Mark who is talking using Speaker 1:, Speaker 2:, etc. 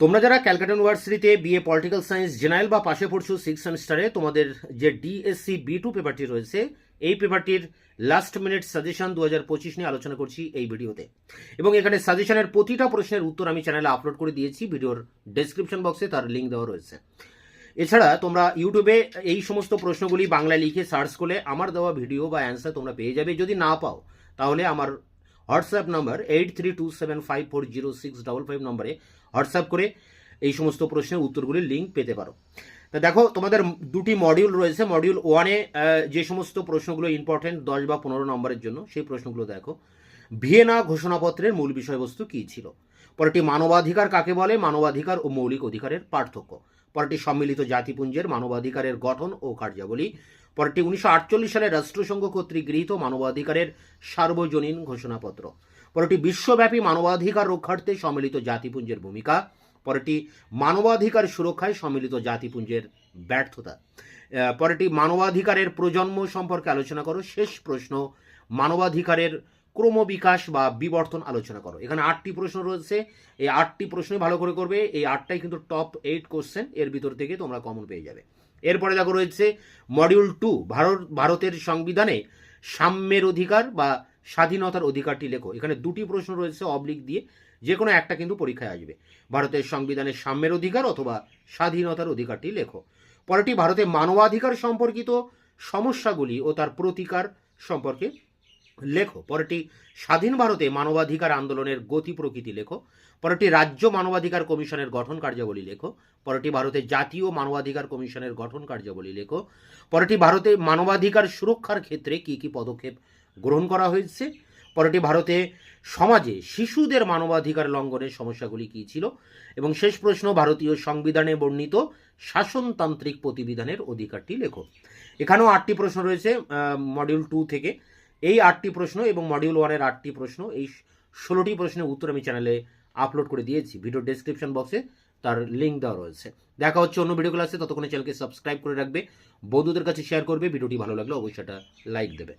Speaker 1: তোমরা যারা ক্যালকাটা ইউনিভার্সিটিতে বিএ পলিটিক্যাল সায়েন্স জেনারেল বা পাশে পড়ছো 6 সেমিস্টারে, তোমাদের যে ডিএসসি B2 পেপারটি রয়েছে, এই পেপারটির লাস্ট মিনিট সাজেশন 2025 নিয়ে আলোচনা করছি এই ভিডিওতে। এবং এখানে সাজেশনের প্রতিটা প্রশ্নের উত্তর আমি চ্যানেলে আপলোড করে দিয়েছি, ভিডিওর ডেসক্রিপশন বক্সে তার লিঙ্ক দেওয়া রয়েছে। এছাড়া তোমরা ইউটিউবে এই সমস্ত প্রশ্নগুলি বাংলায় লিখে সার্চ করলে আমার দেওয়া ভিডিও বা অ্যান্সার তোমরা পেয়ে যাবে। যদি না পাও তাহলে আমার হোয়াটসঅ্যাপ নাম্বার 8327540655 নম্বরে হোয়াটসঅ্যাপ করে এই সমস্ত প্রশ্নের উত্তরগুলির লিঙ্ক পেতে পারো। তা দেখো, তোমাদের দুটি মডিউল রয়েছে। মডিউল 1-এ যে সমস্ত প্রশ্নগুলো ইম্পর্টেন্ট 10 বা 15 নম্বরের জন্য, সেই প্রশ্নগুলো দেখো। ভিয়েনা ঘোষণাপত্রের মূল বিষয়বস্তু কী ছিল? পরেরটি মানবাধিকার কাকে বলে, মানবাধিকার ও মৌলিক অধিকারের পার্থক্য। পরেরটি সম্মিলিত জাতিপুঞ্জের মানবাধিকারের গঠন ও কার্যাবলী। পরেরটি 1948 সালে রাষ্ট্রসংঘ কর্তৃক গৃহীত মানবাধিকারের সার্বজনীন ঘোষণাপত্র। পরেরটি বিশ্বব্যাপী মানবাধিকার রক্ষার্থে সম্মিলিত জাতিপুঞ্জের ভূমিকা। পরেরটি মানবাধিকার সুরক্ষায় সম্মিলিত জাতিপুঞ্জের ব্যর্থতা। পরেরটি মানবাধিকারের প্রজন্ম সম্পর্কে আলোচনা করো। শেষ প্রশ্ন, মানবাধিকারের ক্রমবিকাশ বা বিবর্তন আলোচনা করো। এখানে 8টি প্রশ্ন রয়েছে, এই 8টি প্রশ্নই ভালো করে করবে। এই 8টাই কিন্তু টপ 8 কোশ্চেন, এর ভিতর থেকে তোমরা কমন পেয়ে যাবে। এরপরে দেখো রয়েছে মডিউল 2, ভারতের সংবিধানে সাম্যের অধিকার বা স্বাধীনতার অধিকারটি লেখো। এখানে 2টি প্রশ্ন রয়েছে অবলিক দিয়ে, যে কোনো একটা কিন্তু পরীক্ষায় আসবে। ভারতের সংবিধানে সাম্যের অধিকার অথবা স্বাধীনতার অধিকারটি লেখো। পরেরটি ভারতে মানবাধিকার সম্পর্কিত সমস্যাগুলি ও তার প্রতিকার সম্পর্কে লেখো। পরেরটি স্বাধীন ভারতে মানবাধিকার আন্দোলনের গতি প্রকৃতি লেখো। পরেরটি রাজ্য মানবাধিকার কমিশনের গঠন কার্যাবলী লেখো। পরেরটি ভারতের জাতীয় মানবাধিকার কমিশনের গঠন কার্যাবলী লেখো। পরেরটি ভারতে মানবাধিকার সুরক্ষার ক্ষেত্রে কী কী পদক্ষেপ গ্রহণ করা হয়েছে। পরেরটি ভারতে সমাজে শিশুদের মানবাধিকার লঙ্ঘনের সমস্যাগুলি কী ছিল। এবং শেষ প্রশ্ন, ভারতীয় সংবিধানে বর্ণিত শাসনতান্ত্রিক প্রতিবিধানের অধিকারটি লেখো। এখানেও 8টি প্রশ্ন রয়েছে মডিউল 2 থেকে। এই 8টি প্রশ্ন এবং মডিউল 1-এর 8টি প্রশ্ন, এই 16টি প্রশ্নের উত্তর আমি চ্যানেলে আপলোড করে দিয়েছি, ভিডিও ডেসক্রিপশন বক্সে তার লিঙ্ক দেওয়া রয়েছে। দেখা হচ্ছে অন্য ভিডিও ক্লাসে, ততক্ষণে চ্যানেলকে সাবস্ক্রাইব করে রাখবে, বন্ধুদের কাছে শেয়ার করবে। ভিডিওটি ভালো লাগলে অবশ্যই একটা লাইক দেবে।